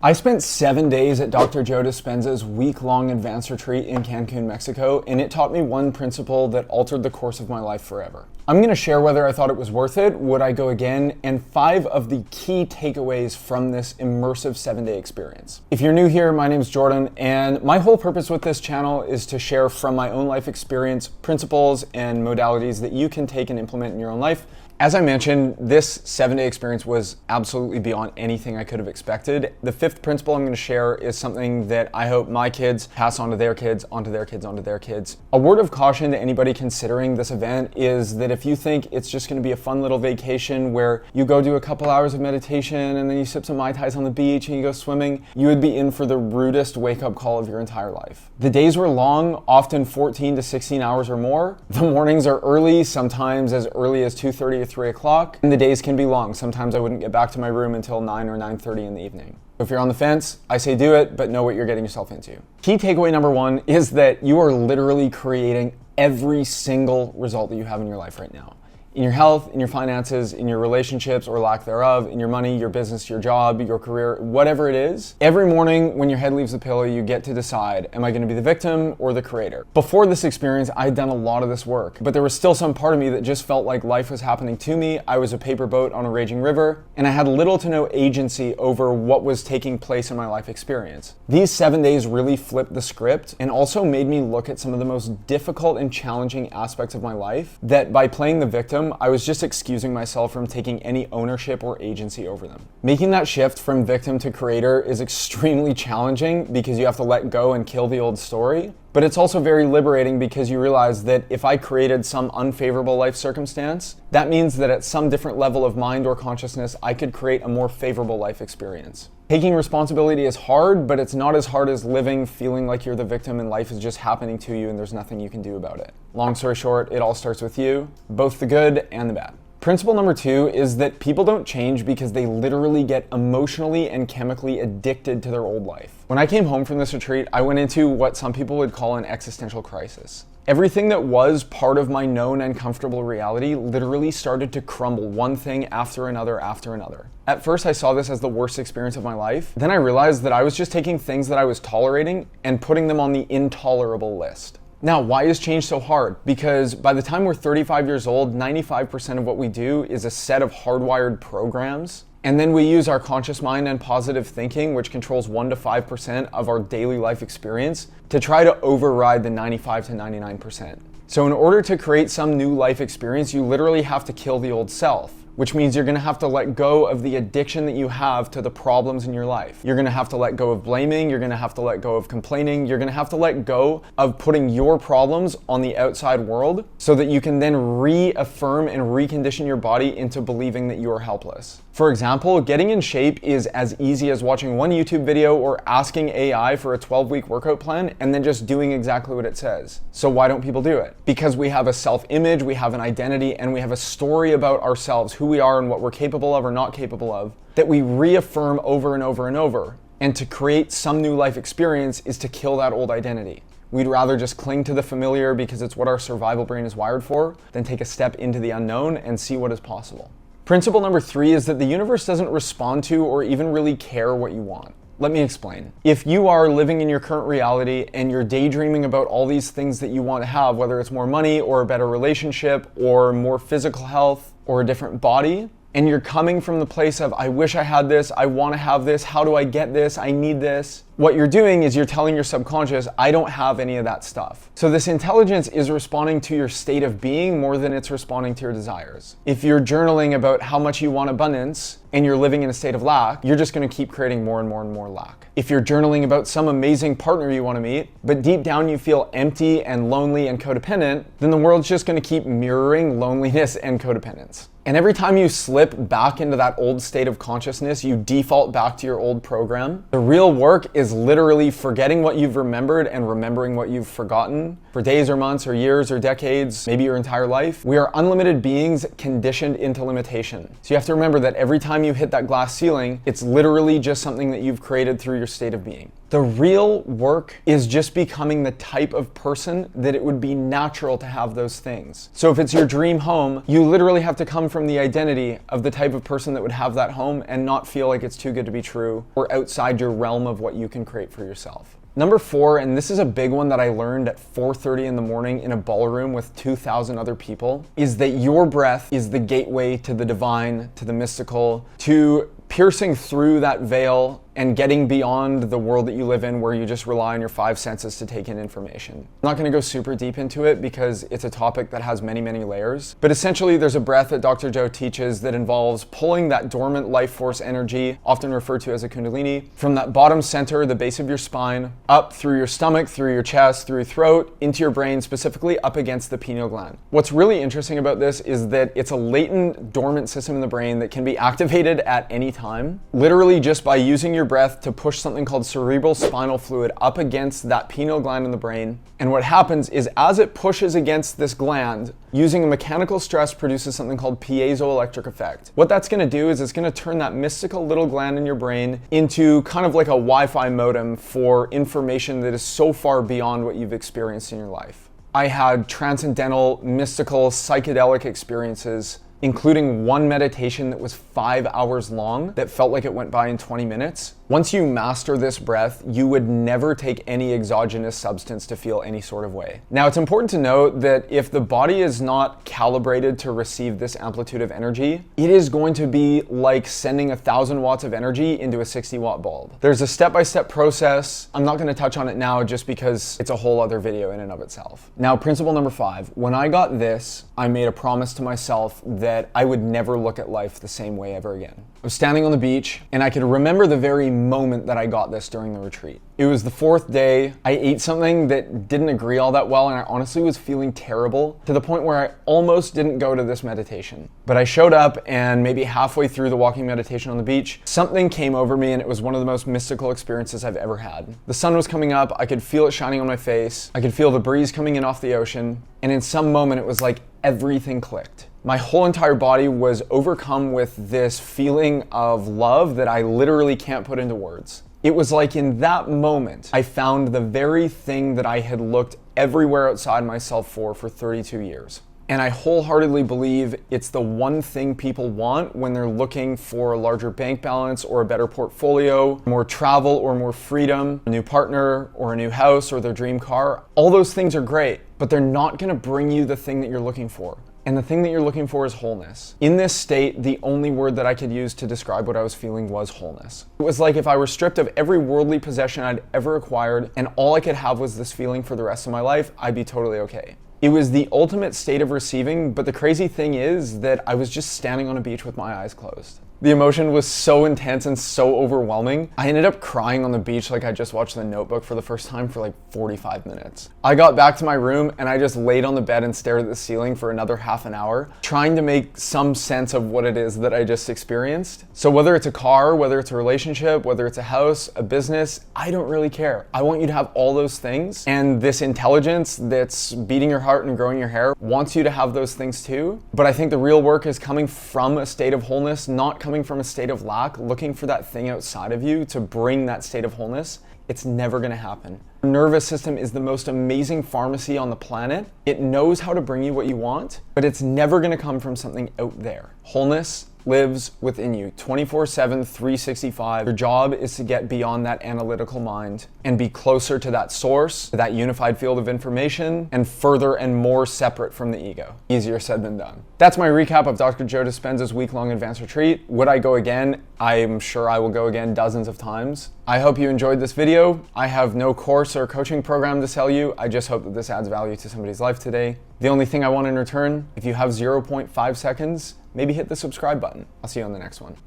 I spent 7 days at Dr. Joe Dispenza's week-long advanced retreat in Cancun, Mexico, and it taught me one principle that altered the course of my life forever. I'm going to share whether I thought it was worth it, would I go again, and 5 of the key takeaways from this immersive 7-day experience. If you're new here, my name is Jordan, and my whole purpose with this channel is to share from my own life experience principles and modalities that you can take and implement in your own life. As I mentioned, this 7-day experience was absolutely beyond anything I could have expected. The 5th principle I'm going to share is something that I hope my kids pass on to their kids, onto their kids, onto their kids. A word of caution to anybody considering this event is that if you think it's just going to be a fun little vacation where you go do a couple hours of meditation and then you sip some Mai Tais on the beach and you go swimming, you would be in for the rudest wake-up call of your entire life. The days were long, often 14 to 16 hours or more. The mornings are early, sometimes as early as 2:30 or 3 o'clock, and the days can be long. Sometimes I wouldn't get back to my room until 9 or 9:30 in the evening. If you're on the fence, I say do it, but know what you're getting yourself into. Key takeaway number 1 is that you are literally creating every single result that you have in your life right now. In your health, in your finances, in your relationships or lack thereof, in your money, your business, your job, your career, whatever it is. Every morning when your head leaves the pillow, you get to decide, am I going to be the victim or the creator? Before this experience, I'd done a lot of this work, but there was still some part of me that just felt like life was happening to me. I was a paper boat on a raging river, and I had little to no agency over what was taking place in my life experience. These 7 days really flipped the script and also made me look at some of the most difficult and challenging aspects of my life that by playing the victim, I was just excusing myself from taking any ownership or agency over them. Making that shift from victim to creator is extremely challenging because you have to let go and kill the old story. But it's also very liberating because you realize that if I created some unfavorable life circumstance, that means that at some different level of mind or consciousness, I could create a more favorable life experience. Taking responsibility is hard, but it's not as hard as living feeling like you're the victim and life is just happening to you and there's nothing you can do about it. Long story short, it all starts with you, both the good and the bad. Principle number 2 is that people don't change because they literally get emotionally and chemically addicted to their old life. When I came home from this retreat, I went into what some people would call an existential crisis. Everything that was part of my known and comfortable reality literally started to crumble, one thing after another after another. At first, I saw this as the worst experience of my life. Then I realized that I was just taking things that I was tolerating and putting them on the intolerable list. Now, why is change so hard? Because by the time we're 35 years old, 95% of what we do is a set of hardwired programs. And then we use our conscious mind and positive thinking, which controls 1 to 5% of our daily life experience, to try to override the 95 to 99%. So in order to create some new life experience, you literally have to kill the old self, which means you're going to have to let go of the addiction that you have to the problems in your life. You're going to have to let go of blaming. You're going to have to let go of complaining. You're going to have to let go of putting your problems on the outside world so that you can then reaffirm and recondition your body into believing that you are helpless. For example, getting in shape is as easy as watching one YouTube video or asking AI for a 12-week workout plan and then just doing exactly what it says. So why don't people do it? Because we have a self-image, we have an identity, and we have a story about ourselves, who we are and what we're capable of or not capable of, that we reaffirm over and over and over. And to create some new life experience is to kill that old identity. We'd rather just cling to the familiar because it's what our survival brain is wired for than take a step into the unknown and see what is possible. Principle number 3 is that the universe doesn't respond to or even really care what you want. Let me explain. If you are living in your current reality and you're daydreaming about all these things that you want to have, whether it's more money or a better relationship or more physical health or a different body, and you're coming from the place of, I wish I had this, I want to have this, how do I get this, I need this. What you're doing is you're telling your subconscious, I don't have any of that stuff. So this intelligence is responding to your state of being more than it's responding to your desires. If you're journaling about how much you want abundance and you're living in a state of lack, you're just going to keep creating more and more and more lack. If you're journaling about some amazing partner you want to meet, but deep down you feel empty and lonely and codependent, then the world's just going to keep mirroring loneliness and codependence. And every time you slip back into that old state of consciousness, you default back to your old program. The real work is literally forgetting what you've remembered and remembering what you've forgotten for days or months or years or decades, maybe your entire life. We are unlimited beings conditioned into limitation. So you have to remember that every time you hit that glass ceiling, it's literally just something that you've created through your state of being. The real work is just becoming the type of person that it would be natural to have those things. So if it's your dream home, you literally have to come from the identity of the type of person that would have that home and not feel like it's too good to be true or outside your realm of what you can create for yourself. Number 4, and this is a big one that I learned at 4:30 in the morning in a ballroom with 2,000 other people, is that your breath is the gateway to the divine, to the mystical, to piercing through that veil and getting beyond the world that you live in where you just rely on your 5 senses to take in information. I'm not going to go super deep into it because it's a topic that has many, many layers. But essentially, there's a breath that Dr. Joe teaches that involves pulling that dormant life force energy, often referred to as a kundalini, from that bottom center, the base of your spine, up through your stomach, through your chest, through your throat, into your brain, specifically up against the pineal gland. What's really interesting about this is that it's a latent, dormant system in the brain that can be activated at any time, literally just by using your breath to push something called cerebral spinal fluid up against that pineal gland in the brain. And what happens is as it pushes against this gland, using a mechanical stress produces something called piezoelectric effect. What that's going to do is it's going to turn that mystical little gland in your brain into kind of like a Wi-Fi modem for information that is so far beyond what you've experienced in your life. I had transcendental, mystical, psychedelic experiences, including one meditation that was 5 hours long that felt like it went by in 20 minutes. Once you master this breath, you would never take any exogenous substance to feel any sort of way. Now, it's important to note that if the body is not calibrated to receive this amplitude of energy, it is going to be like sending 1,000 watts of energy into a 60-watt bulb. There's a step-by-step process. I'm not going to touch on it now just because it's a whole other video in and of itself. Now, principle number 5. When I got this, I made a promise to myself that I would never look at life the same way ever again. I was standing on the beach, and I could remember the very moment that I got this during the retreat. It was the 4th day. I ate something that didn't agree all that well, and I honestly was feeling terrible to the point where I almost didn't go to this meditation. But I showed up, and maybe halfway through the walking meditation on the beach, something came over me, and it was one of the most mystical experiences I've ever had. The sun was coming up. I could feel it shining on my face. I could feel the breeze coming in off the ocean, and in some moment, it was like everything clicked. My whole entire body was overcome with this feeling of love that I literally can't put into words. It was like in that moment, I found the very thing that I had looked everywhere outside myself for 32 years. And I wholeheartedly believe it's the one thing people want when they're looking for a larger bank balance or a better portfolio, more travel or more freedom, a new partner or a new house or their dream car. All those things are great, but they're not going to bring you the thing that you're looking for. And the thing that you're looking for is wholeness. In this state, the only word that I could use to describe what I was feeling was wholeness. It was like if I were stripped of every worldly possession I'd ever acquired and all I could have was this feeling for the rest of my life, I'd be totally okay. It was the ultimate state of receiving, but the crazy thing is that I was just standing on a beach with my eyes closed. The emotion was so intense and so overwhelming. I ended up crying on the beach like I just watched The Notebook for the first time for like 45 minutes. I got back to my room and I just laid on the bed and stared at the ceiling for another half an hour, trying to make some sense of what it is that I just experienced. So whether it's a car, whether it's a relationship, whether it's a house, a business, I don't really care. I want you to have all those things. And this intelligence that's beating your heart and growing your hair wants you to have those things too. But I think the real work is coming from a state of wholeness, not coming from a state of lack, looking for that thing outside of you to bring that state of wholeness. It's never going to happen. The nervous system is the most amazing pharmacy on the planet. It knows how to bring you what you want, but it's never going to come from something out there. Wholeness lives within you 24/7, 365. Your job is to get beyond that analytical mind and be closer to that source, to that unified field of information, and further and more separate from the ego. Easier said than done. That's my recap of Dr. Joe Dispenza's week-long advanced retreat. Would I go again? I'm sure I will go again dozens of times. I hope you enjoyed this video. I have no course or coaching program to sell you. I just hope that this adds value to somebody's life today. The only thing I want in return, if you have 0.5 seconds, maybe hit the subscribe button. I'll see you on the next one.